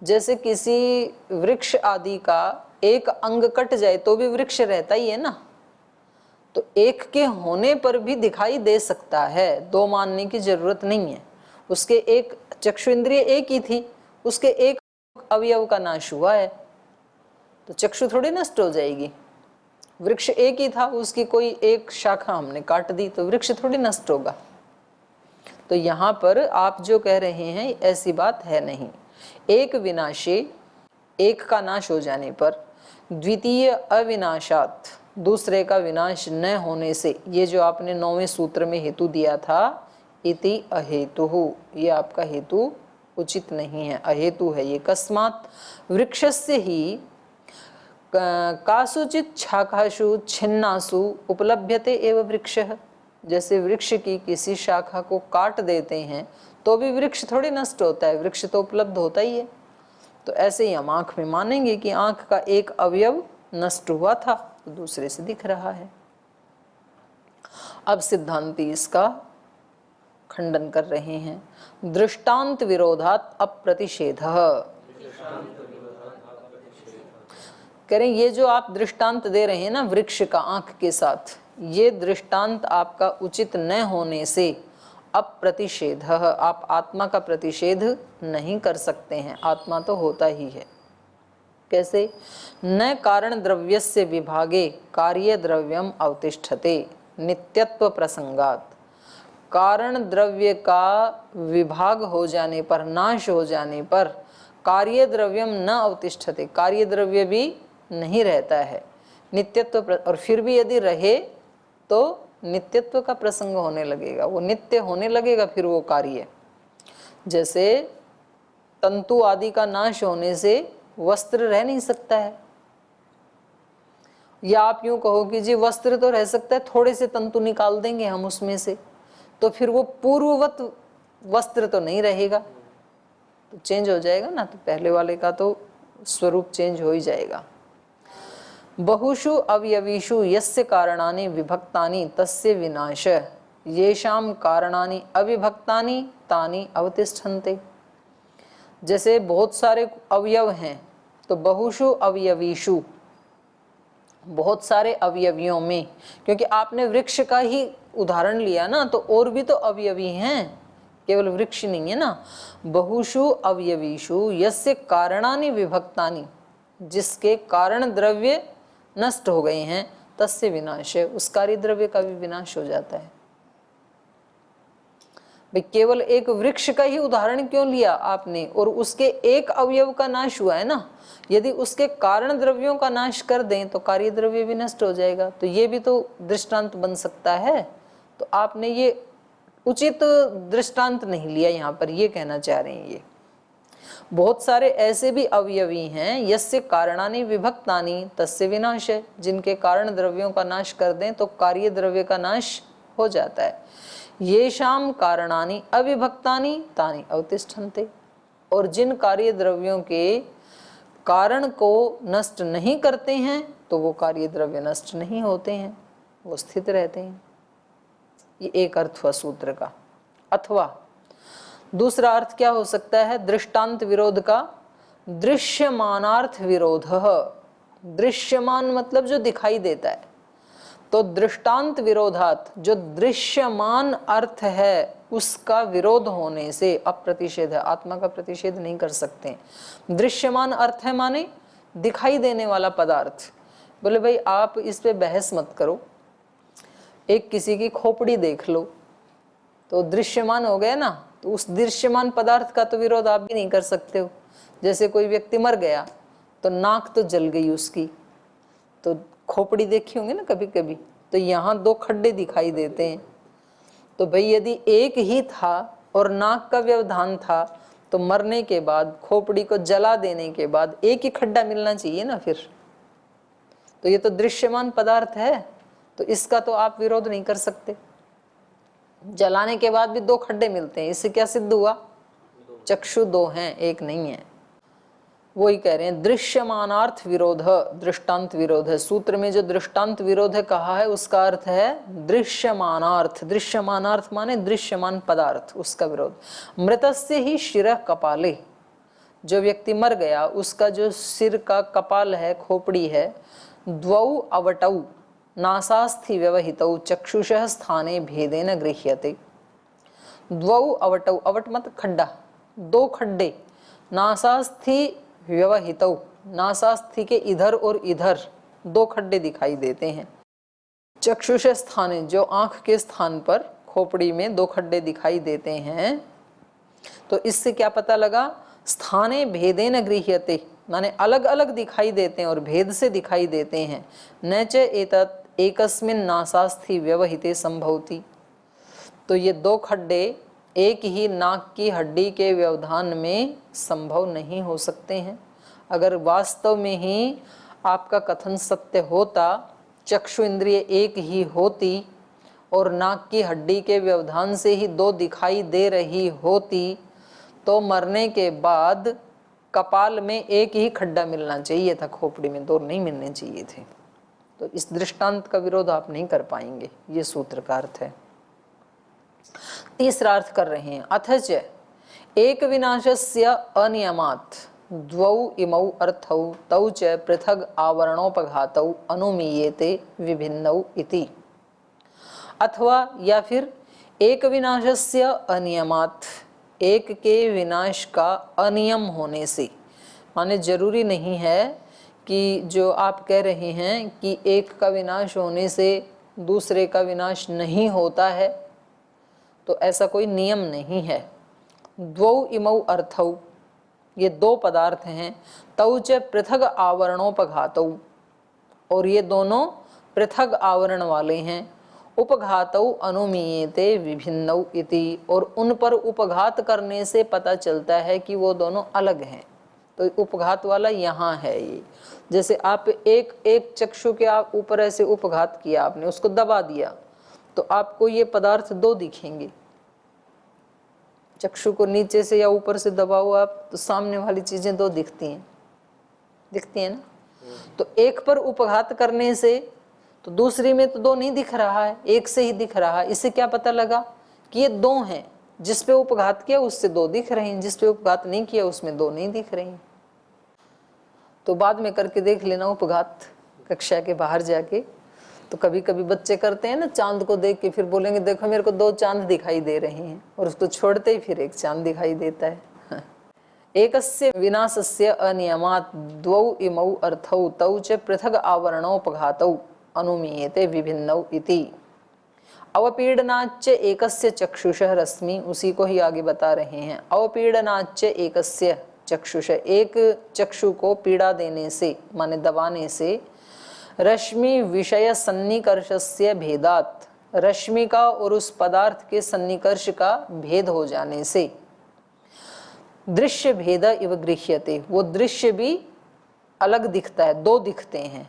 जैसे किसी वृक्ष आदि का एक अंग कट जाए तो भी वृक्ष रहता ही है ना, तो एक के होने पर भी दिखाई दे सकता है, दो मानने की जरूरत नहीं है। उसके एक चक्षु इंद्रिय एक ही थी, उसके एक अवयव का नाश हुआ है तो चक्षु थोड़ी नष्ट हो जाएगी। वृक्ष एक ही था, उसकी कोई एक शाखा हमने काट दी तो वृक्ष थोड़ी नष्ट होगा। तो यहाँ पर आप जो कह रहे हैं ऐसी बात है नहीं। एक विनाशे, एक का नाश हो जाने पर, द्वितीय अविनाशात, दूसरे का विनाश न होने से, ये जो आपने 9वें सूत्र में हेतु दिया था, इति अहेतु, ये आपका हेतु उचित नहीं है, अहेतु है ये। कस्मात् वृक्षस्य ही कासुचित शाखासु छिन्नासु उपलभ्यते एव वृक्षः, जैसे वृक्ष की किसी शाखा को काट देते हैं तो भी वृक्ष थोड़ी नष्ट होता है, वृक्ष तो उपलब्ध होता ही है। तो ऐसे ही हम आंख में मानेंगे कि आंख का एक अवयव नष्ट हुआ था तो दूसरे से दिख रहा है। अब सिद्धांती इसका खंडन कर रहे हैं। दृष्टांत विरोधात अप्रतिषेधः, करें ये जो आप दृष्टांत दे रहे हैं ना वृक्ष का आंख के साथ, ये दृष्टांत आपका उचित न होने से अप्रतिषेध, आप आत्मा का प्रतिषेध नहीं कर सकते हैं, आत्मा तो होता ही है। कैसे? न कारण द्रव्यस्य विभागे कार्य द्रव्यम अवतिष्ठते नित्यत्व प्रसंगात, कारण द्रव्य का विभाग हो जाने पर, नाश हो जाने पर कार्य द्रव्यम न अवतिष्ठते, कार्य द्रव्य भी नहीं रहता है, नित्यत्व और फिर भी यदि रहे तो नित्यत्व का प्रसंग होने लगेगा, वो नित्य होने लगेगा फिर वो कार्य। जैसे तंतु आदि का नाश होने से वस्त्र रह नहीं सकता है, या आप यूं कहो कि जी वस्त्र तो रह सकता है, थोड़े से तंतु निकाल देंगे हम उसमें से तो फिर वो पूर्ववत वस्त्र तो नहीं रहेगा, तो चेंज हो जाएगा ना, तो पहले वाले का तो स्वरूप चेंज हो ही जाएगा। बहुषु अवयवीषु यस्य कारणानि विभक्तानि तस्य विनाश, येषाम कारणानि अविभक्तानि तानि अवतिष्ठन्ते। जैसे बहुत सारे अवयव हैं तो बहुषु अवयवीषु, बहुत सारे अवयवियों में, क्योंकि आपने वृक्ष का ही उदाहरण लिया ना, तो और भी तो अवयवी हैं, केवल वृक्ष नहीं है ना। बहुषु अवयवीषु यस्य कारणानि विभक्तानि, जिसके कारण द्रव्य नष्ट हो गए हैं, तस्य विनाश, उस कार्य द्रव्य का भी विनाश हो जाता है। भाई केवल एक वृक्ष का ही उदाहरण क्यों लिया आपने, और उसके एक अवयव का नाश हुआ है ना, यदि उसके कारण द्रव्यों का नाश कर दें तो कार्य द्रव्य भी नष्ट हो जाएगा, तो ये भी तो दृष्टांत बन सकता है। तो आपने ये उचित दृष्टांत नहीं लिया यहाँ पर, ये कहना चाह रहे हैं। ये बहुत सारे ऐसे भी अवयवी हैं यस्य कारणानि विभक्तानि तस्य विनाश, जिनके कारण द्रव्यों का नाश कर दें तो कार्य द्रव्य का नाश हो जाता है। येषाम कारणानि अविभक्तानि तानि अवतिष्ठन्ते, और जिन कार्य द्रव्यों के कारण को नष्ट नहीं करते हैं तो वो कार्य द्रव्य नष्ट नहीं होते हैं, वो स्थित रहते हैं। ये एक अर्थ हुआ सूत्र का। अथवा दूसरा अर्थ क्या हो सकता है दृष्टांत विरोध का? दृश्यमानार्थ विरोध। दृश्यमान मतलब जो दिखाई देता है, तो दृष्टांत विरोधात जो दृश्यमान अर्थ है उसका विरोध होने से अप्रतिषेध है, आत्मा का प्रतिषेध नहीं कर सकते। दृश्यमान अर्थ है माने दिखाई देने वाला पदार्थ। बोले भाई आप इस पे बहस मत करो, एक किसी की खोपड़ी देख लो तो दृश्यमान हो गया ना, तो उस दृश्यमान पदार्थ का तो विरोध आप भी नहीं कर सकते हो। जैसे कोई व्यक्ति मर गया तो नाक तो जल गई उसकी, तो खोपड़ी देखी होंगे ना कभी कभी, तो यहाँ दो खड्डे दिखाई देते हैं। तो भाई यदि एक ही था और नाक का व्यवधान था तो मरने के बाद खोपड़ी को जला देने के बाद एक ही खड्डा मिलना चाहिए ना फिर। तो ये तो दृश्यमान पदार्थ है, तो इसका तो आप विरोध नहीं कर सकते। जलाने के बाद भी दो खड्डे मिलते हैं, इससे क्या सिद्ध हुआ? चक्षु दो हैं, एक नहीं है। वही कह रहे हैं दृश्यमानार्थ विरोध, दृष्टांत विरोध है। सूत्र में जो दृष्टांत विरोध है कहा है उसका अर्थ है दृश्यमानार्थ। दृश्यमानार्थ माने दृश्यमान पदार्थ, उसका विरोध। मृतस्य ही शिरः कपाले, जो व्यक्ति मर गया उसका जो सिर का कपाल है, खोपड़ी है, द्वौ अवटौ नासास्थि व्यवहितौ चक्षुषः स्थाने भेदेन गृह्यते। द्वौ अवटौ, अवट मत खड्डा, दो खड्डे, नासास्थि व्यवहितौ, नासास्थि के इधर और इधर दो खड्डे दिखाई देते हैं। चक्षुष स्थाने, जो आंख के स्थान पर खोपड़ी में दो खड्डे दिखाई देते हैं। तो इससे क्या पता लगा, स्थाने भेदेन गृह्यते, माने अलग अलग दिखाई देते हैं और भेद से दिखाई देते हैं। न च एतत् एकस्मिन् नासास्थि व्यवहिते संभवति। तो ये दो खड्डे एक ही नाक की हड्डी के व्यवधान में संभव नहीं हो सकते हैं। अगर वास्तव में ही आपका कथन सत्य होता, चक्षु इंद्रिय एक ही होती और नाक की हड्डी के व्यवधान से ही दो दिखाई दे रही होती, तो मरने के बाद कपाल में एक ही खड्डा मिलना चाहिए था, खोपड़ी में दो नहीं मिलने चाहिए थे। तो इस दृष्टांत का विरोध आप नहीं कर पाएंगे, ये सूत्र का अर्थ है। तीसरा अर्थ कर रहे हैं, अथच एक विनाशस्य अनियमात् द्वौ इमौ अर्थौ तौ च पृथग आवरणोपघातौ अनुमीयेते विभिन्नौ इति। अथवा या फिर एक विनाशस्य अनियमात्, एक के विनाश का अनियम होने से, माने जरूरी नहीं है कि जो आप कह रहे हैं कि एक का विनाश होने से दूसरे का विनाश नहीं होता है, तो ऐसा कोई नियम नहीं है। द्वौ इमौ अर्थौ, ये दो पदार्थ हैं, तौ च पृथग आवरणोपघातौ, और ये दोनों पृथग आवरण वाले हैं। उपघातौ अनुमीयते विभिन्नौ इति, और उन पर उपघात करने से पता चलता है कि वो दोनों अलग हैं। तो उपघात वाला यहाँ है। ये जैसे आप एक चक्षु के आप ऊपर ऐसे उपघात किया, आपने उसको दबा दिया, तो आपको ये पदार्थ दो दिखेंगे। चक्षु को नीचे से या ऊपर से दबाओ आप, तो सामने वाली चीजें दो दिखती हैं ना। तो एक पर उपघात करने से तो दूसरी में तो दो नहीं दिख रहा है, एक से ही दिख रहा है। इससे क्या पता लगा कि ये दो हैं, जिस पे उपघात किया उससे दो दिख रहे हैं, जिस पे उपघात नहीं किया उसमें दो नहीं दिख रहे हैं। तो बाद में करके देख लेना उपघात कक्षा के बाहर जाके। तो कभी कभी बच्चे करते हैं ना, चांद को देख के फिर बोलेंगे देखो मेरे को दो चांद दिखाई दे रहे हैं, और उसको छोड़ते ही फिर एक चांद दिखाई देता है। एकस्य विनाशस्य अनियमात् द्वौ इमौ अर्थौ तौ च पृथग आवरणोपघातौ अनुमीयते विभिन्नौ इति। अवपीडनाच्च एकस्य चक्षुषः रश्मि, उसी को ही आगे बता रहे हैं। अवपीडनाच्च एकस्य चक्षुष, एक चक्षु को पीड़ा देने से माने दबाने से, रश्मि विषय सन्निकर्षस्य भेदात्, रश्मि का और उस पदार्थ के सन्निकर्ष का भेद हो जाने से, दृश्य भेद इव गृह्यते, वो दृश्य भी अलग दिखता है, दो दिखते हैं।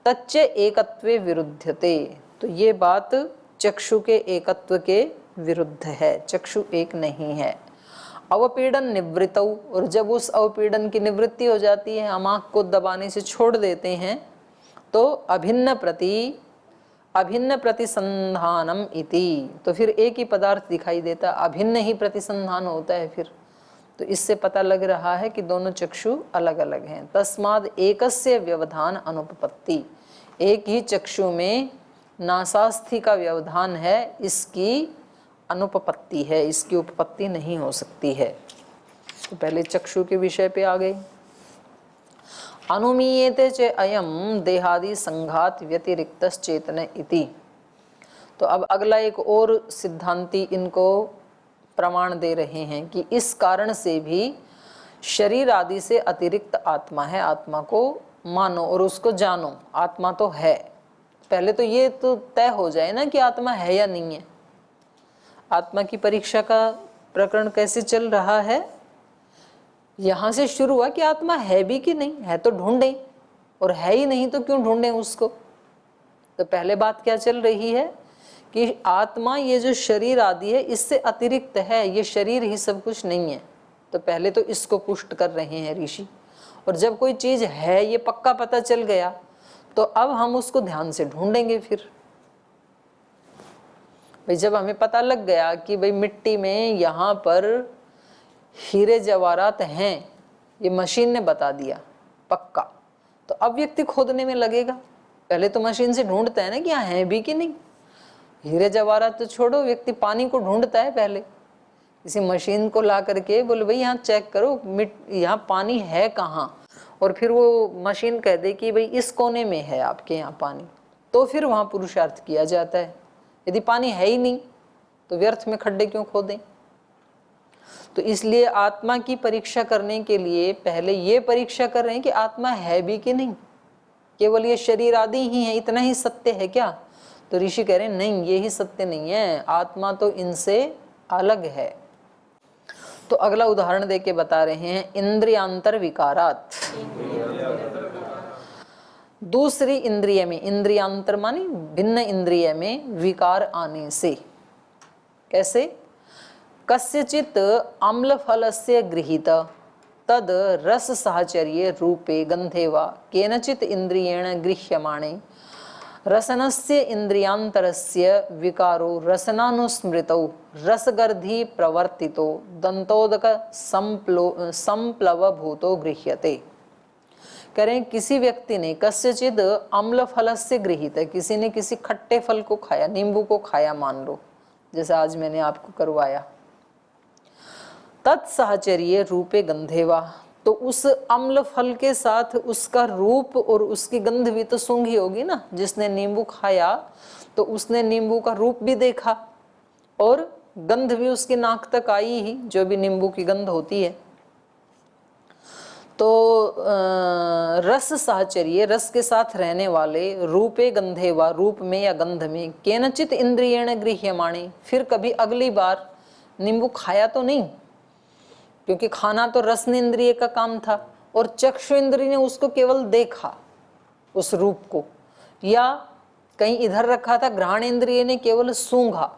तच्च एकत्वे विरुध्यते, तो ये बात चक्षु के एकत्व के विरुद्ध है, चक्षु एक नहीं है। अवपीड़न निवृत्तौ, और जब उस अवपीड़न की निवृत्ति हो जाती है, हम आँख को दबाने से छोड़ देते हैं, तो अभिन्न प्रतिसंधानम इति, तो फिर एक ही पदार्थ दिखाई देता, अभिन्न ही प्रतिसंधान होता है फिर। तो इससे पता लग रहा है कि दोनों चक्षु अलग अलग हैं। तस्माद् एकस्य व्यवधान अनुपपत्ति, एक ही चक्षु में नासास्थि का व्यवधान है, इसकी अनुपपत्ति है, इसकी उपपत्ति नहीं हो सकती है। तो पहले चक्षु के विषय पे आ गए। अनुमीयते च अयम देहादि संघात व्यतिरिक्तश्चेतन इति। तो अब अगला एक और सिद्धांती इनको प्रमाण दे रहे हैं कि इस कारण से भी शरीर आदि से अतिरिक्त आत्मा है, आत्मा को मानो और उसको जानो, आत्मा तो है। पहले तो ये तो तय हो जाए ना कि आत्मा है या नहीं है। आत्मा की परीक्षा का प्रकरण कैसे चल रहा है, यहाँ से शुरू हुआ कि आत्मा है भी कि नहीं है, तो ढूंढें, और है ही नहीं तो क्यों ढूंढें उसको। तो पहले बात क्या चल रही है कि आत्मा ये जो शरीर आदि है इससे अतिरिक्त है, ये शरीर ही सब कुछ नहीं है। तो पहले तो इसको पुष्ट कर रहे हैं ऋषि। और जब कोई चीज है ये पक्का पता चल गया, तो अब हम उसको ध्यान से ढूंढेंगे। फिर भाई जब हमें पता लग गया कि भाई मिट्टी में यहाँ पर हीरे जवाहरात हैं, ये मशीन ने बता दिया पक्का। तो अब व्यक्ति खोदने में लगेगा। पहले तो मशीन से ढूंढता है ना कि यहाँ है भी कि नहीं। हीरे जवाहरात तो छोड़ो, व्यक्ति पानी को ढूंढता है पहले, किसी मशीन को ला करके बोले भाई यहाँ चेक करो यहाँ पानी है कहाँ, और फिर वो मशीन कह दे कि भाई इस कोने में है आपके यहाँ पानी, तो फिर वहाँ पुरुषार्थ किया जाता है। यदि पानी है ही नहीं तो व्यर्थ में खड्डे क्यों खोदें। तो इसलिए आत्मा की परीक्षा करने के लिए पहले ये परीक्षा कर रहे हैं कि आत्मा है भी कि नहीं, केवल ये शरीर आदि ही है, इतना ही सत्य है क्या। तो ऋषि कह रहे हैं नहीं, ये ही सत्य नहीं है, आत्मा तो इनसे अलग है। तो अगला उदाहरण देके बता रहे हैं, इंद्रियांतर विकारात। दूसरी इंद्रिय में, इंद्रियांतर मानी भिन्न इंद्रिय में विकार आने से। कैसे? कस्यचित अम्ल फलस्य गृहीत तद रस साहचर्ये रूपे गंधे वा केनचित इंद्रियेण गृह्यमाणे रसनस्य इंद्रियांतरस्य विकारो रसनानुस्मृतौ रसगर्धी प्रवर्तितो दंतोदक संप्लव भूतो गृह्यते। कह रहे हैं किसी व्यक्ति ने कस्यचित अम्ल फलस्य गृहीत है, किसी ने किसी खट्टे फल को खाया, नींबू को खाया मान लो, जैसे आज मैंने आपको करवाया। तत्साहचर्ये रूपे गंधेवा, तो उस अम्ल फल के साथ उसका रूप और उसकी गंध भी तो सूंघी होगी ना। जिसने नींबू खाया तो उसने नींबू का रूप भी देखा और गंध भी उसकी नाक तक आई ही, जो भी नींबू की गंध होती है। तो रस साहचर्य, रस के साथ रहने वाले, रूपे गंधे व, रूप में या गंध में, केनचित इंद्रियेण गृह्यमाणे, फिर कभी अगली बार नींबू खाया तो नहीं, क्योंकि खाना तो रसन इंद्रिय का काम था, और चक्षु इंद्रिय ने उसको केवल देखा उस रूप को, या कहीं इधर रखा था, घ्राण इंद्रिय ने केवल सूंघा।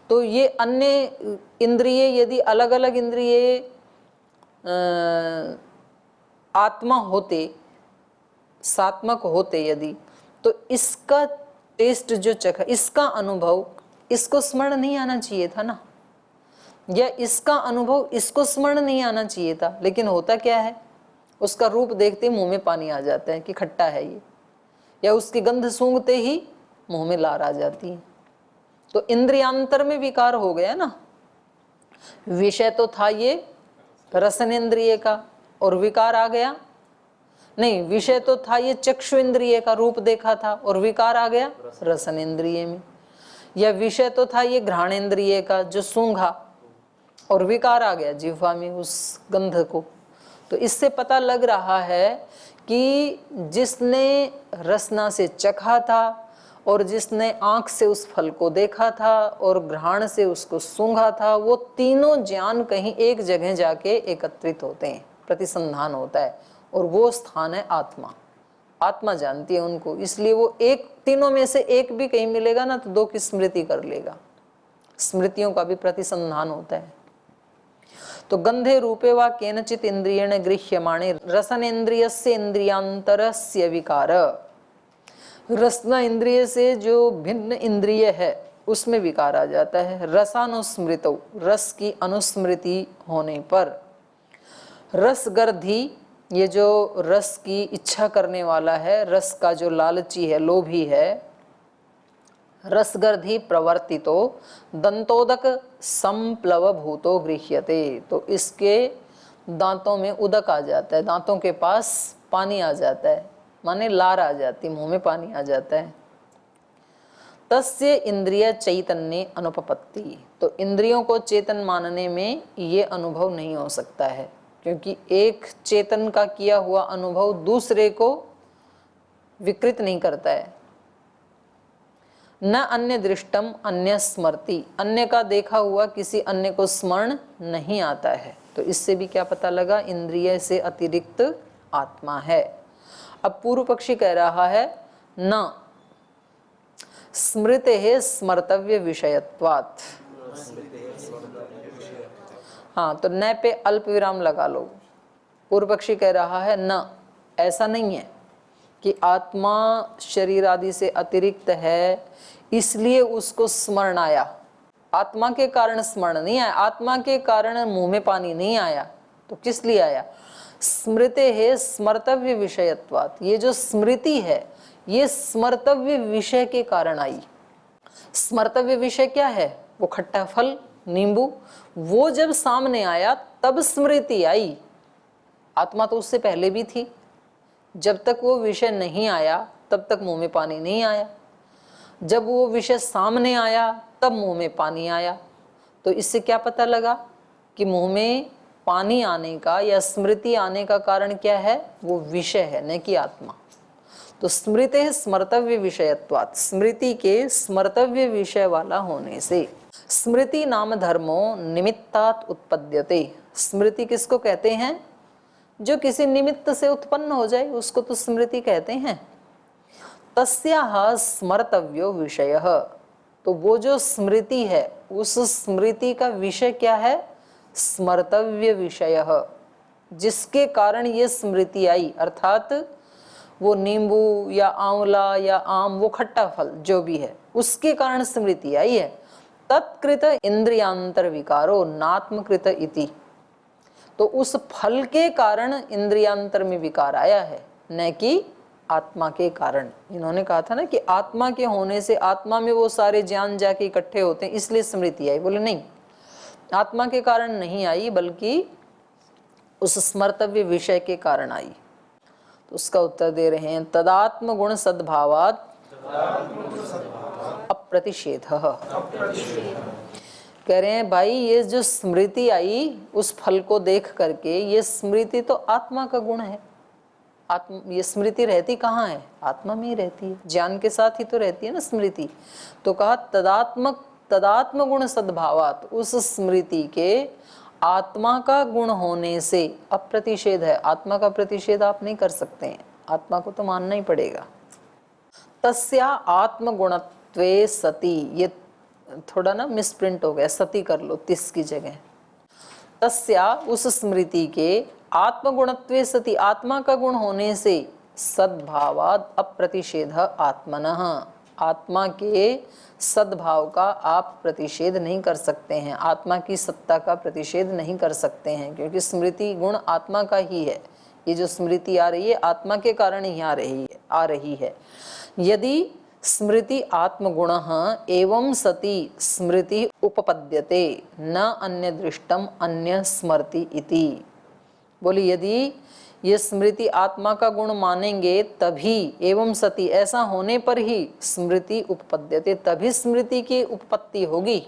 तो ये अन्य इंद्रिय यदि अलग अलग इंद्रिय आत्मा होते, सात्मक होते यदि, तो इसका टेस्ट जो चखा, इसका अनुभव इसको स्मरण नहीं आना चाहिए था ना, या इसका अनुभव इसको स्मरण नहीं आना चाहिए था। लेकिन होता क्या है, उसका रूप देखते ही मुंह में पानी आ जाता है कि खट्टा है ये, या उसकी गंध सूंघते ही मुंह में लार आ जाती है। तो इंद्रियांतर में विकार हो गया ना। विषय तो था ये रसन इंद्रिय का, और विकार आ गया नहीं, विषय तो था ये चक्षु इंद्रिय का, रूप देखा था, और विकार आ गया रसन इंद्रिय में। या विषय तो था ये घ्राण इंद्रिय का, जो सूंघा, और विकार आ गया जिह्वा में उस गंध को। तो इससे पता लग रहा है कि जिसने रसना से चखा था, और जिसने आंख से उस फल को देखा था, और घ्राण से उसको सूंघा था, वो तीनों ज्ञान कहीं एक जगह जाके एकत्रित होते हैं, प्रतिसंधान होता है, और वो स्थान है आत्मा। आत्मा जानती है उनको, इसलिए वो एक, तीनों में से एक भी कहीं मिलेगा ना तो दो की स्मृति कर लेगा। स्मृतियों का भी प्रतिसंधान होता है। तो गंधे रूपे वा केनचित इंद्रियेण गृह्यमाणे रसन इंद्रियस्य इंद्रियांतरस्य विकार, रसना इंद्रिय से जो भिन्न इंद्रिय है उसमें विकार आ जाता है। रसानुस्मृतो, रस की अनुस्मृति होने पर। रसगर्धी, ये जो रस की इच्छा करने वाला है, रस का जो लालची है, लोभी है। रसगर्धी प्रवर्तितो दंतोदक संप्लव भूतो गृह्यते, तो इसके दांतों में उदक आ जाता है, दांतों के पास पानी आ जाता है, माने लार आ जाती, मुंह में पानी आ जाता है। तस्य इंद्रिय चैतन्य अनुपपत्ति, तो इंद्रियों को चेतन मानने में ये अनुभव नहीं हो सकता है, क्योंकि एक चेतन का किया हुआ अनुभव दूसरे को विकृत नहीं करता है। न अन्य दृष्टम अन्य स्मृति, अन्य का देखा हुआ किसी अन्य को स्मरण नहीं आता है। तो इससे भी क्या पता लगा, इंद्रिय से अतिरिक्त आत्मा है। अब पूर्व पक्षी कह रहा है न स्मृते है स्मर्तव्य विषयत्वात्। हाँ, तो न पे अल्प विराम लगा लो। पूर्व पक्षी कह रहा है न, ऐसा नहीं है कि आत्मा शरीर आदि से अतिरिक्त है इसलिए उसको स्मरण आया। आत्मा के कारण स्मरण नहीं आया, आत्मा के कारण मुंह में पानी नहीं आया, तो किस लिए आया? स्मृते है स्मर्तव्य विषयत्वात्। ये जो स्मृति है ये स्मर्तव्य विषय के कारण आई। स्मर्तव्य विषय क्या है? वो खट्टा फल, नींबू। वो जब सामने आया तब स्मृति आई। आत्मा तो उससे पहले भी थी। जब तक वो विषय नहीं आया तब तक मुंह में पानी नहीं आया। जब वो विषय सामने आया तब मुंह में पानी आया। तो इससे क्या पता लगा कि मुंह में पानी आने का या स्मृति आने का कारण क्या है? वो विषय है, न कि आत्मा। तो स्मृति है स्मर्तव्य विषयत्वात्, स्मृति के स्मर्तव्य विषय वाला होने से। स्मृति नाम धर्मो निमित्तात् उत्पद्यते। स्मृति किसको कहते हैं? जो किसी निमित्त से उत्पन्न हो जाए उसको तो स्मृति कहते हैं। तस्याः स्मर्तव्यो विषयः। तो वो जो स्मृति है उस स्मृति का विषय क्या है? स्मर्तव्य विषयः, जिसके कारण ये स्मृति आई। अर्थात वो नींबू या आंवला या आम, वो खट्टा फल जो भी है, उसके कारण स्मृति आई है। तत्कृत इंद्रियांतर विकारो नात्मकृत इति। तो उस फल के कारण इंद्रियांतर में विकार आया है, न कि आत्मा के कारण। इन्होंने कहा था ना कि आत्मा के होने से आत्मा में वो सारे ज्ञान जाके इकट्ठे होते हैं इसलिए स्मृति आई। बोले नहीं, आत्मा के कारण नहीं आई बल्कि उस स्मर्तव्य विषय के कारण आई। तो उसका उत्तर दे रहे हैं, तदात्म गुण सद्भावात् अप्रतिषेधः। कह रहे हैं भाई ये जो स्मृति आई उस फल को देख करके, ये स्मृति तो आत्मा का गुण है। ये स्मृति रहती कहाँ है? आत्मा में ही रहती है, ज्ञान के साथ ही तो रहती है ना स्मृति। तो कहा तदात्म गुण सद्भावात्, उस स्मृति के आत्मा का गुण होने से अप्रतिषेध है। आत्मा का प्रतिषेध आप नहीं कर सकते हैं, आत्मा को तो मानना ही पड़ेगा। तस्या आत्मगुणत्वे सति, ये थोड़ा ना मिसप्रिंट हो गया, सती कर लो 30 की जगह। तस्या उस स्मृति के आत्मगुणत्वे सति, आत्मा का गुण होने से सद्भावाद अप्रतिषेध आत्मनः, आत्मा के सद्भाव का आप प्रतिषेध नहीं कर सकते हैं, आत्मा की सत्ता का प्रतिषेध नहीं कर सकते हैं, क्योंकि स्मृति गुण आत्मा का ही है। ये जो स्मृति आ रही है आत्मा के कारण ही आ रही है। यदि स्मृति आत्मगुणः एवं सति स्मृति उपपद्यते न अन्य दृष्टम अन्य स्मृति इति। बोली यदि ये स्मृति आत्मा का गुण मानेंगे तभी, एवं सति ऐसा होने पर ही स्मृति उपपद्यते, तभी स्मृति की उपपत्ति होगी।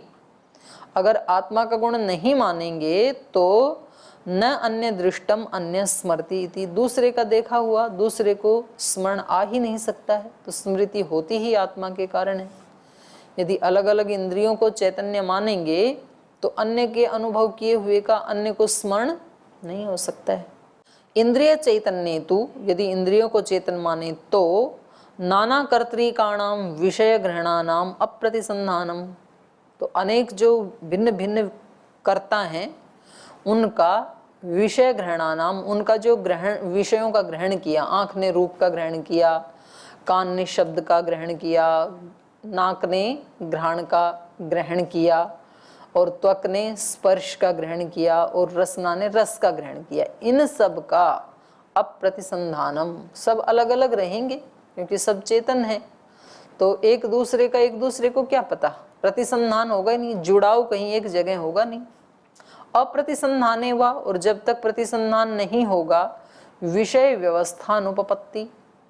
अगर आत्मा का गुण नहीं मानेंगे तो न अन्य दृष्टम अन्य स्मृति इति, दूसरे का देखा हुआ दूसरे को स्मरण आ ही नहीं सकता है। तो स्मृति होती ही आत्मा के कारण है। यदि अलग अलग इंद्रियों को चैतन्य मानेंगे तो अन्य के अनुभव किए हुए का अन्य को स्मरण नहीं हो सकता है। इंद्रिय चैतन्य तु, यदि इंद्रियों को चेतन माने तो नाना कर्तृकाणाम विषय ग्रहणानाम अप्रतिसंधानम, तो अनेक जो भिन्न भिन्न कर्ता हैं उनका विषय ग्रहणानाम, उनका जो ग्रहण, विषयों का ग्रहण किया, आँख ने रूप का ग्रहण किया, कान ने शब्द का ग्रहण किया, नाक ने घ्राण का ग्रहण किया और त्वक ने स्पर्श का ग्रहण किया और रसना ने रस का ग्रहण किया, इन सब का अप्रतिसंधानम, सब अलग अलग रहेंगे क्योंकि सब चेतन है। तो एक दूसरे का एक दूसरे को क्या पता, प्रतिसंधान होगा ही नहीं, जुड़ाव कहीं एक जगह होगा नहीं। अप्रतिसंधाने वा, और जब तक प्रतिसंधान नहीं होगा विषय व्यवस्थानुपपत्ति,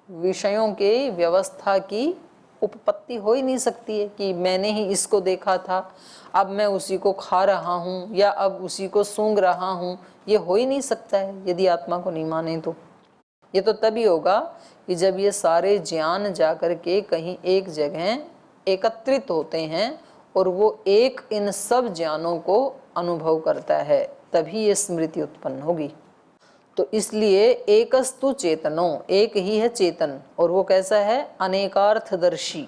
विषयों के व्यवस्था की उपपत्ति हो ही नहीं सकती है कि मैंने ही इसको देखा था अब मैं उसी को खा रहा हूँ या अब उसी को सूंघ रहा हूँ, ये हो ही नहीं सकता है यदि आत्मा को नहीं माने तो। ये तो तभी होगा कि जब ये सारे ज्ञान जाकर के कहीं एक जगह एकत्रित होते हैं और वो एक इन सब ज्ञानों को अनुभव करता है, तभी ये स्मृति उत्पन्न होगी। तो इसलिए एकस्तु चेतनो, एक ही है चेतन, और वो कैसा है? अनेकार्थदर्शी,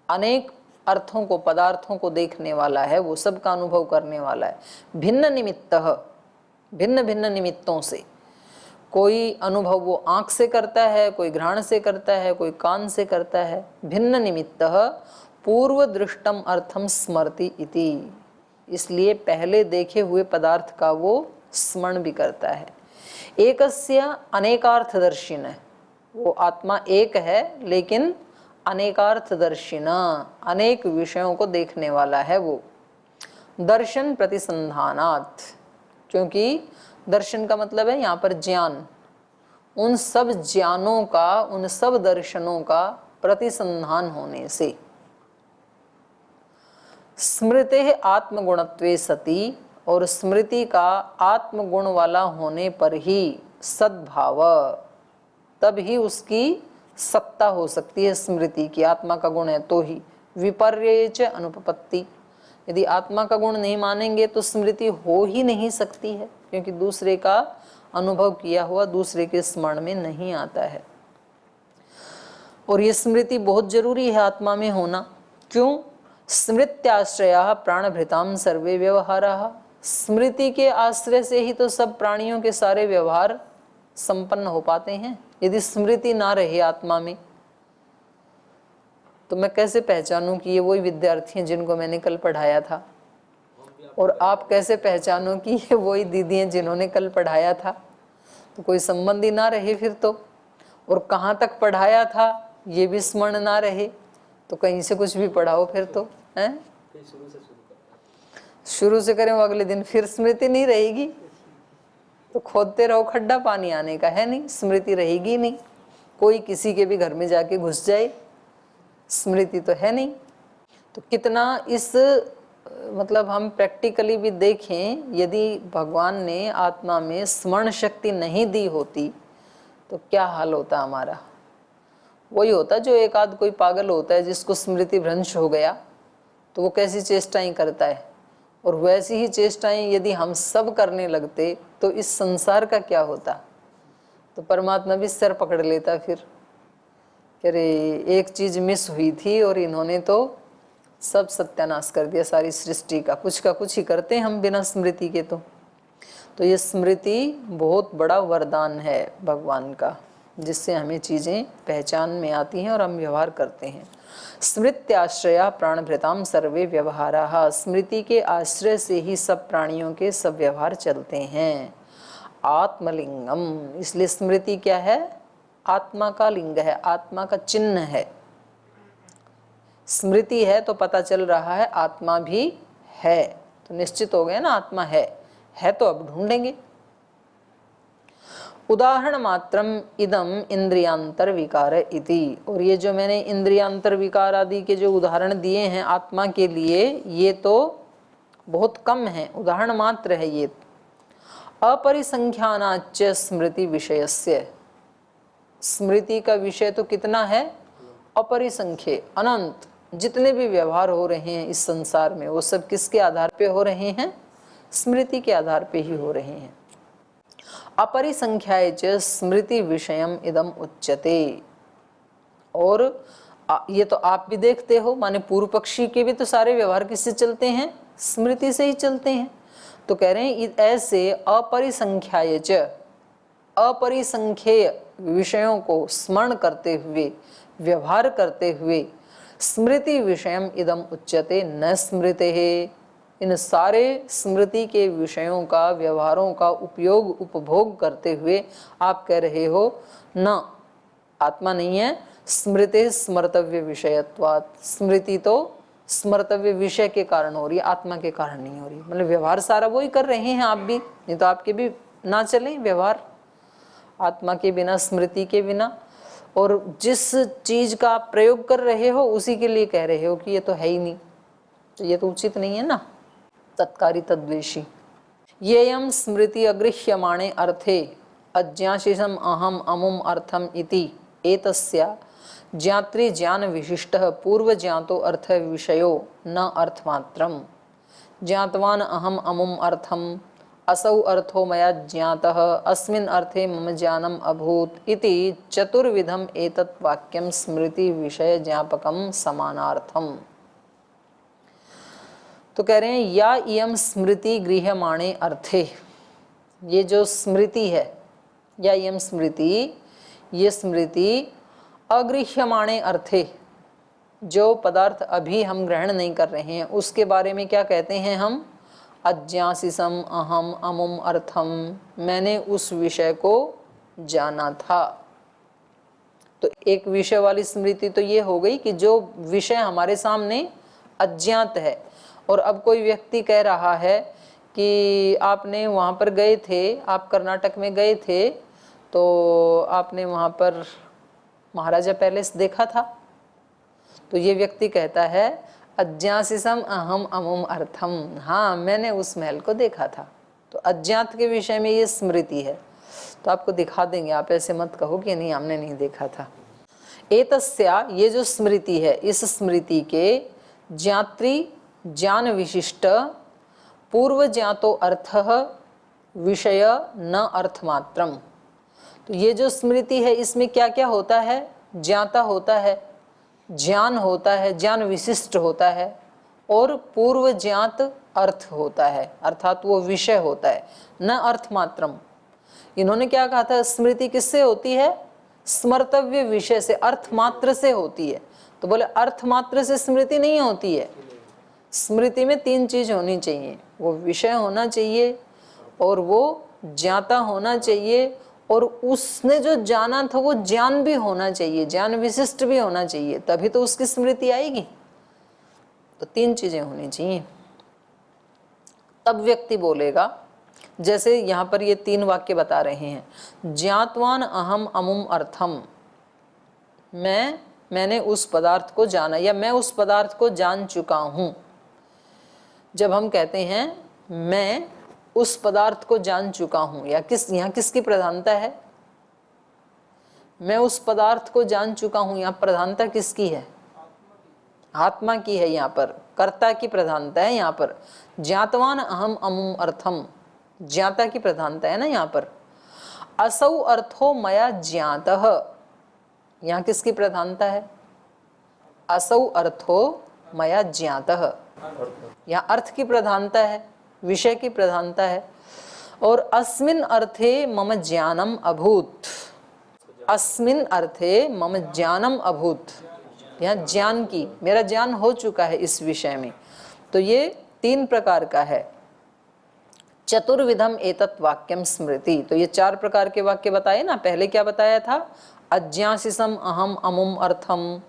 अनेक अर्थों को, पदार्थों को देखने वाला है, वो सब का अनुभव करने वाला है। भिन्न निमित्तः, भिन्न भिन्न निमित्तों से, कोई अनुभव वो आँख से करता है, कोई घ्राण से करता है, कोई कान से करता है। भिन्न निमित्तः पूर्व दृष्टम अर्थम स्मरति इति, इसलिए पहले देखे हुए पदार्थ का वो स्मरण भी करता है। एकस्य अनेकार्थदर्शिन, वो आत्मा एक है लेकिन अनेकार्थदर्शिन, अनेक विषयों को देखने वाला है वो। दर्शन प्रतिसंधानात्, क्योंकि दर्शन का मतलब है यहाँ पर ज्ञान, उन सब ज्ञानों का, उन सब दर्शनों का प्रतिसंधान होने से। स्मृते आत्मगुणत्वे सति, और स्मृति का आत्मगुण वाला होने पर ही सद्भाव, तब ही उसकी सत्ता हो सकती है स्मृति की, आत्मा का गुण है तो ही। विपर्य च अनुपपत्ति, यदि आत्मा का गुण नहीं मानेंगे तो स्मृति हो ही नहीं सकती है, क्योंकि दूसरे का अनुभव किया हुआ दूसरे के स्मरण में नहीं आता है। और ये स्मृति बहुत जरूरी है आत्मा में होना। क्यों? स्मृत्याश्रया प्राणभृताम सर्वे व्यवहाराः, स्मृति के आश्रय से ही तो सब प्राणियों के सारे व्यवहार संपन्न हो पाते हैं। यदि स्मृति ना रहे आत्मा में तो मैं कैसे पहचानूं कि ये वही विद्यार्थी हैं जिनको मैंने कल पढ़ाया था, और आप कैसे पहचानो कि ये वही दीदी हैं जिन्होंने कल पढ़ाया था? तो कोई संबंध ही ना रहे फिर तो, और कहाँ तक पढ़ाया था ये भी स्मरण ना रहे तो कहीं से कुछ भी पढ़ाओ फिर तो हैं, शुरू से करें वो अगले दिन फिर स्मृति नहीं रहेगी, तो खोदते रहो खड्डा, पानी आने का है नहीं, स्मृति रहेगी नहीं। कोई किसी के भी घर में जाके घुस जाए, स्मृति तो है नहीं। तो कितना इस मतलब हम प्रैक्टिकली भी देखें, यदि भगवान ने आत्मा में स्मरण शक्ति नहीं दी होती तो क्या हाल होता हमारा? वही होता जो एक आध कोई पागल होता है जिसको स्मृति भ्रंश हो गया, तो वो कैसी चेष्टाएं करता है, और वैसी ही चेष्टाएं यदि हम सब करने लगते तो इस संसार का क्या होता? तो परमात्मा भी सर पकड़ लेता फिर, अरे एक चीज मिस हुई थी और इन्होंने तो सब सत्यानाश कर दिया सारी सृष्टि का कुछ ही करते हैं हम बिना स्मृति के। तो ये स्मृति बहुत बड़ा वरदान है भगवान का, जिससे हमें चीज़ें पहचान में आती हैं और हम व्यवहार करते हैं। स्मृत्याश्रया प्राणभृताम सर्वे व्यवहाराः, स्मृति के आश्रय से ही सब प्राणियों के सब व्यवहार चलते हैं। आत्मलिंगम, इसलिए स्मृति क्या है? आत्मा का लिंग है, आत्मा का चिन्ह है। स्मृति है तो पता चल रहा है आत्मा भी है, तो निश्चित हो गया ना आत्मा है तो अब ढूंढेंगे। उदाहरण मात्रम इदम इंद्रियांतर विकार इति, और ये जो मैंने इंद्रियांतर विकार आदि के जो उदाहरण दिए हैं आत्मा के लिए, ये तो बहुत कम है, उदाहरण मात्र है ये। अपरिसंख्यानाच स्मृति विषयस्य, स्मृति का विषय तो कितना है? अपरिसंख्य, अनंत। जितने भी व्यवहार हो रहे हैं इस संसार में वो सब किसके आधार पे हो रहे हैं? स्मृति के आधार पे ही हो रहे हैं। अपरिसंख्याय च स्मृति विषयम इदम उच्यते, और ये तो आप भी देखते हो, माने पूर्व पक्षी के भी तो सारे व्यवहार किससे चलते हैं? स्मृति से ही चलते हैं। तो कह रहे हैं ऐसे अपरिसंख्याय च, अपरिसंख्येय विषयों को स्मरण करते हुए, व्यवहार करते हुए, स्मृति विषयम इदम उच्यते न स्मृते है, इन सारे स्मृति के विषयों का, व्यवहारों का उपयोग उपभोग करते हुए आप कह रहे हो न, आत्मा नहीं है। स्मृति स्मर्तव्य विषयत्वात्, स्मृति तो स्मर्तव्य विषय के कारण हो रही है, आत्मा के कारण नहीं हो रही। मतलब व्यवहार सारा वही कर रहे हैं आप भी, नहीं तो आपके भी ना चले व्यवहार आत्मा के बिना, स्मृति के बिना। और जिस चीज का आप प्रयोग कर रहे हो उसी के लिए कह रहे हो कि ये तो है ही नहीं, तो ये तो उचित नहीं है ना। तत्कारी तद्वेषी येयम स्मृति अगृह्यमाणे अर्थे अज्ञाशिषम अहम अमुम अर्थम इति एतस्या ज्ञात्री ज्ञान विशिष्टः पूर्व ज्ञातो अर्थ विषयो न अर्थमात्रम ज्ञातवान अहम अमुम अर्थम असौ अर्थो मया ज्ञातः अस्मिन् अर्थे मम ज्ञानम अभूत इति चतुर्विधम एतत् वाक्यम स्मृति विषय ज्ञापकम समानार्थम। तो कह रहे हैं या इयम स्मृति गृह्यमाणे अर्थे, ये जो स्मृति है या इयम स्मृति, ये स्मृति अगृह्यमाणे अर्थे, जो पदार्थ अभी हम ग्रहण नहीं कर रहे हैं उसके बारे में क्या कहते हैं हम? अज्ञासिसम अहम अमुम अर्थम, मैंने उस विषय को जाना था। तो एक विषय वाली स्मृति तो ये हो गई कि जो विषय हमारे सामने अज्ञात है, और अब कोई व्यक्ति कह रहा है कि आपने वहाँ पर गए थे, आप कर्नाटक में गए थे, तो आपने वहाँ पर महाराजा पैलेस देखा था। तो ये व्यक्ति कहता है अज्ञासिसम अहम अमुम अर्थम, हाँ मैंने उस महल को देखा था। तो अज्ञात के विषय में ये स्मृति है, तो आपको दिखा देंगे, आप ऐसे मत कहो कि नहीं हमने नहीं देखा था। एतस्या, ये जो स्मृति है, इस स्मृति के ज्ञात्री ज्ञान विशिष्ट पूर्व ज्ञातो अर्थः विषय न अर्थमात्रम। तो ये जो स्मृति है इसमें क्या क्या होता है? ज्ञाता होता है, ज्ञान होता है, ज्ञान विशिष्ट होता है, और पूर्व ज्ञात अर्थ होता है, अर्थात वो विषय होता है, न अर्थ मात्रम। इन्होंने क्या कहा था? स्मृति किससे होती है? स्मर्तव्य विषय से, अर्थ मात्र से होती है। तो बोले अर्थ मात्र से स्मृति नहीं होती है। स्मृति में तीन चीज होनी चाहिए, वो विषय होना चाहिए, और वो ज्ञाता होना चाहिए, और उसने जो जाना था वो ज्ञान भी होना चाहिए, ज्ञान विशिष्ट भी होना चाहिए, तभी तो उसकी स्मृति आएगी। तो तीन चीजें होनी चाहिए, तब व्यक्ति बोलेगा। जैसे यहाँ पर ये तीन वाक्य बता रहे हैं, ज्ञातवान अहम अमुम अर्थम, मैंने उस पदार्थ को जाना, या मैं उस पदार्थ को जान चुका हूं। जब हम कहते हैं मैं उस पदार्थ को जान चुका हूं, या यहाँ किसकी प्रधानता है? मैं उस पदार्थ को जान चुका हूं, यहाँ प्रधानता किसकी है? आत्मा की है। यहाँ पर कर्ता की प्रधानता है। यहाँ पर ज्ञातवान अहम अमुम अर्थम, ज्ञाता की प्रधानता है ना। यहाँ पर असौ अर्थो मया ज्ञातः, यहाँ किसकी प्रधानता है? असौ अर्थो मया ज्ञातः, यहाँ अर्थ की प्रधानता है, विषय की प्रधानता है। और अस्मिन अर्थे मम ज्ञानम अभूत, अस्मिन अर्थे मम ज्ञानम अभूत, यहाँ ज्ञान की, मेरा ज्ञान हो चुका है इस विषय में। तो ये तीन प्रकार का है। चतुर्विधम एतत् वाक्यम स्मृति, तो ये चार प्रकार के वाक्य बताए ना। पहले क्या बताया था? अज्ञासिसम अहम अमुम अर्थम,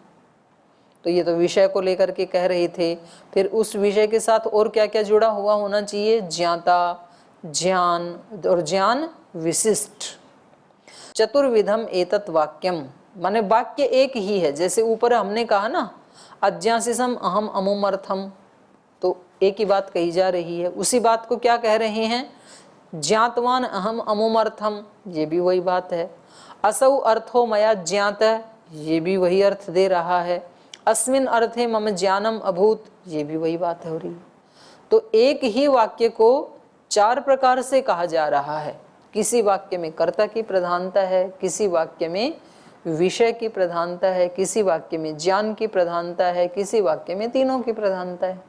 तो ये तो विषय को लेकर के कह रहे थे। फिर उस विषय के साथ और क्या क्या जुड़ा हुआ होना चाहिए? ज्ञाता, ज्ञान, और ज्ञान विशिष्ट। चतुर्विधम एतत् वाक्यम, माने वाक्य एक ही है। जैसे ऊपर हमने कहा ना अज्ञासिसम अहम अमुम अर्थम, तो एक ही बात कही जा रही है। उसी बात को क्या कह रहे हैं? ज्ञातवान अहम अमुम अर्थम, ये भी वही बात है। असौ अर्थो मया ज्ञात, ये भी वही अर्थ दे रहा है। अस्मिन अर्थे मम ज्ञानम अभूत, ये भी वही बात हो रही है। तो एक ही वाक्य को चार प्रकार से कहा जा रहा है। किसी वाक्य में कर्ता की प्रधानता है, किसी वाक्य में विषय की प्रधानता है, किसी वाक्य में ज्ञान की प्रधानता है, किसी वाक्य में तीनों की प्रधानता है।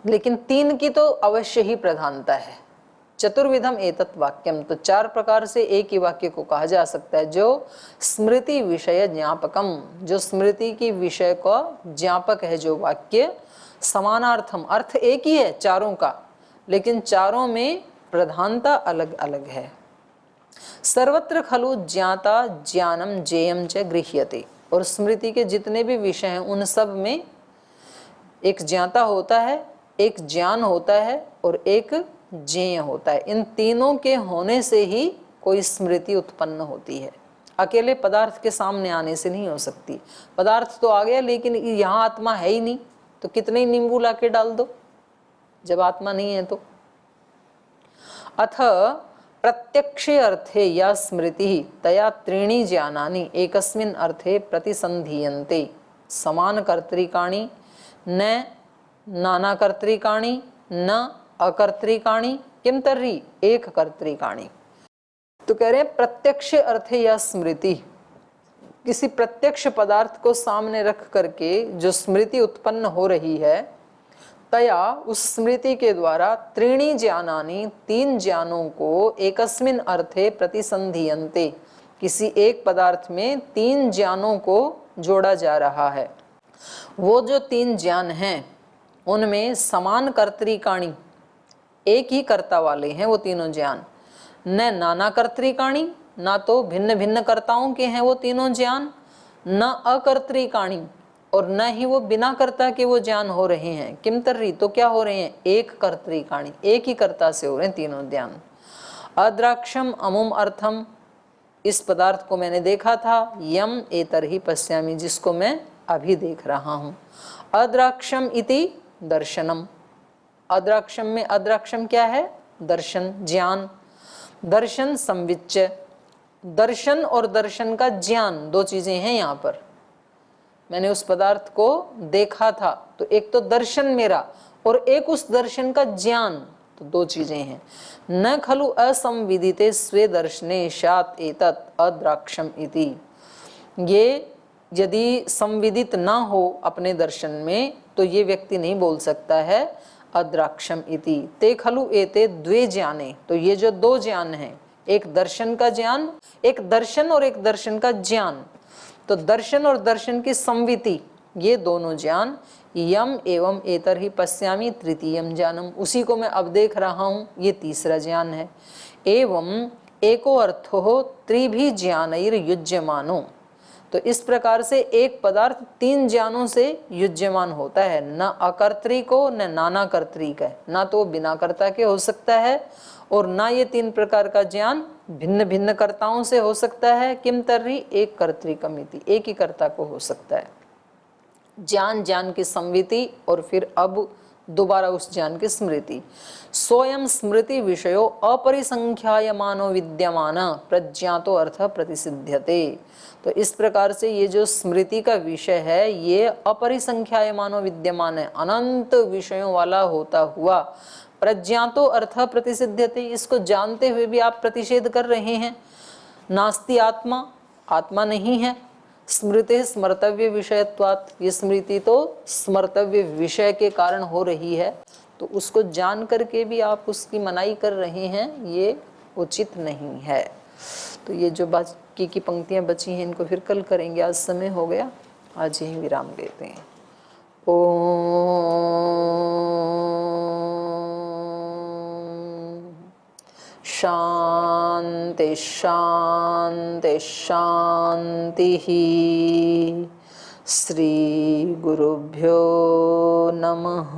लेकिन तीन की तो अवश्य ही प्रधानता है। चतुर्विधम एतत् वाक्यम, तो चार प्रकार से एक ही वाक्य को कहा जा सकता है, जो स्मृति विषय ज्ञापकम, जो स्मृति की विषय का ज्ञापक है जो वाक्य। समानार्थम, अर्थ एक ही है चारों का, लेकिन चारों में प्रधानता अलग अलग है। सर्वत्र खलु ज्ञाता ज्ञानम जेयम च गृह्यते, और स्मृति के जितने भी विषय हैं उन सब में एक ज्ञाता होता है, एक ज्ञान होता है, और एक ज्ञेय होता है। इन तीनों के होने से ही कोई स्मृति उत्पन्न होती है। अकेले पदार्थ के सामने आने से नहीं हो सकती। पदार्थ तो आ गया, लेकिन यहाँ आत्मा है ही नहीं, तो कितने ही नींबू लाके डाल दो जब आत्मा नहीं है तो। अथ प्रत्यक्षे अर्थे या स्मृति तया त्रीणि ज्ञानानि एकस्मिन् अर्थे प्रतिसंधीयन्ते, समान कर्तृकाणि न नाना कर्तृकाणि न अकर्तृकाणि किम तर्हि एक कर्तृकाणि। तो कह रहे हैं प्रत्यक्ष अर्थ या स्मृति, किसी प्रत्यक्ष पदार्थ को सामने रख करके जो स्मृति उत्पन्न हो रही है, तया उस स्मृति के द्वारा त्रीणि ज्ञानानि, तीन ज्ञानों को एकस्मिन् अर्थे प्रतिसंधीयन्ते, किसी एक पदार्थ में तीन ज्ञानों को जोड़ा जा रहा है। वो जो तीन ज्ञान हैं उनमें समान कर्तृकाणि, एक ही कर्ता वाले हैं वो तीनों ज्ञान। न नाना कर्तृकाणी, ना तो भिन्न भिन्न कर्ताओं के हैं वो तीनों ज्ञान, न अकर्तृकाणी, और न ही वो बिना कर्ता के वो ज्ञान हो रहे हैं। किम तर्री, तो क्या हो रहे हैं, एक कर्तृकाणी, एक ही कर्ता से हो रहे हैं तीनों ज्ञान। अद्राक्षम अमुम अर्थम, इस पदार्थ को मैंने देखा था, यम एतरहि पश्यामि, जिसको मैं अभी देख रहा हूं। अद्राक्षम इति दर्शनम, अद्राक्षम में अद्राक्षम क्या है, दर्शन, ज्ञान। दर्शन संविच्य, दर्शन और दर्शन का ज्ञान, दो चीजें हैं यहाँ पर। मैंने उस पदार्थ को देखा था, तो एक तो दर्शन मेरा और एक उस दर्शन का ज्ञान, तो दो चीजें हैं। न खलु असंविदिते स्वे दर्शने शात एतत् अद्राक्षम इति, ये यदि संविदित ना हो अपने दर्शन में तो ये व्यक्ति नहीं बोल सकता है अद्राक्षम इति। ते खलु एते द्वे ज्ञाने, तो ये जो दो ज्ञान हैं, एक दर्शन का ज्ञान, एक दर्शन और एक दर्शन का ज्ञान, तो दर्शन और दर्शन की संविति, ये दोनों ज्ञान। यम एवं एतरहि पश्यामि तृतीयम ज्ञानम, उसी को मैं अब देख रहा हूं, ये तीसरा ज्ञान है। एवं एको अर्थो त्रिभी ज्ञानैर युज्यमानो, तो इस प्रकार से एक पदार्थ तीन ज्ञानों से युज्यमान होता है, न अकर्तृको न नाना कर्तृक है, ना तो बिना कर्ता के हो सकता है और ना ये तीन प्रकार का ज्ञान भिन्न भिन्न कर्ताओं से हो सकता है। किम तर्हि एक कर्तृकमिति, एक ही कर्ता को हो सकता है। ज्ञान, ज्ञान की संविति और फिर अब दोबारा उस ज्ञान की स्मृति। स्वयं स्मृति विषयो अपरिसंख्यायमानो विद्यमान प्रज्ञातो अर्थ प्रतिसिध्यते, तो इस प्रकार से ये जो स्मृति का विषय है ये अपरिसंख्यायमानो विद्यमान है, अनंत विषयों वाला होता हुआ प्रज्ञातो अर्थ प्रतिसिध्यते, इसको जानते हुए भी आप प्रतिषेध कर रहे हैं। नास्ति आत्मा, आत्मा नहीं है। स्मृति स्मर्तव्य विषयत्वात्, ये स्मृति तो स्मर्तव्य विषय के कारण हो रही है, तो उसको जान करके भी आप उसकी मनाही कर रहे हैं, ये उचित नहीं है। तो ये जो बाकी की पंक्तियां बची हैं इनको फिर कल करेंगे, आज समय हो गया, आज यही विराम देते हैं। ओम शांति शांति शांति। श्री गुरुभ्यो नमः।